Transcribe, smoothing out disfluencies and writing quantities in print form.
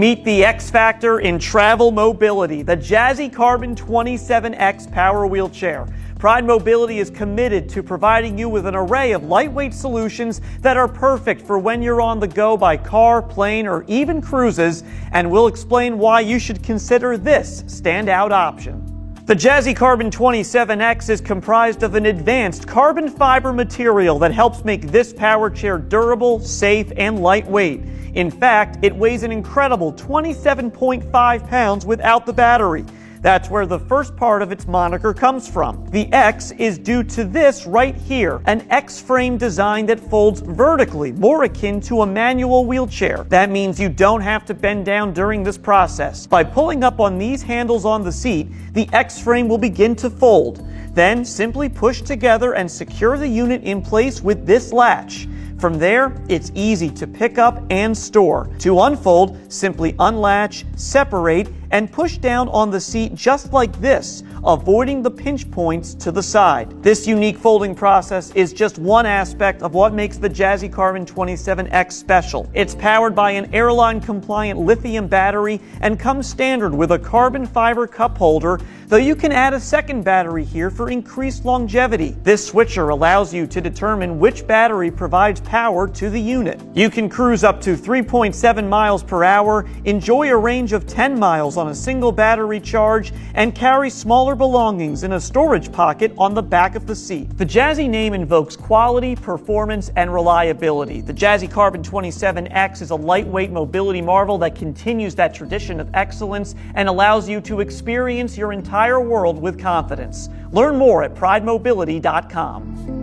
Meet the X factor in travel mobility, the Jazzy Carbon 27X Power Wheelchair. Pride Mobility is committed to providing you with an array of lightweight solutions that are perfect for when you're on the go by car, plane, or even cruises, and we'll explain why you should consider this standout option. The Jazzy Carbon 27X is comprised of an advanced carbon fiber material that helps make this power chair durable, safe, and lightweight. In fact, it weighs an incredible 27.5 pounds without the battery. That's where the first part of its moniker comes from. The X is due to this right here, an X-frame design that folds vertically, more akin to a manual wheelchair. That means you don't have to bend down during this process. By pulling up on these handles on the seat, the X-frame will begin to fold. Then simply push together and secure the unit in place with this latch. From there, it's easy to pick up and store. To unfold, simply unlatch, separate, and push down on the seat just like this, avoiding the pinch points to the side. This unique folding process is just one aspect of what makes the Jazzy Carbon 27X special. It's powered by an airline-compliant lithium battery and comes standard with a carbon fiber cup holder, though you can add a second battery here for increased longevity. This switcher allows you to determine which battery provides power to the unit. You can cruise up to 3.7 miles per hour, enjoy a range of 10 miles on a single battery charge, and carry smaller belongings in a storage pocket on the back of the seat. The Jazzy name invokes quality, performance, and reliability. The Jazzy Carbon 27X is a lightweight mobility marvel that continues that tradition of excellence and allows you to experience your entire world with confidence. Learn more at pridemobility.com.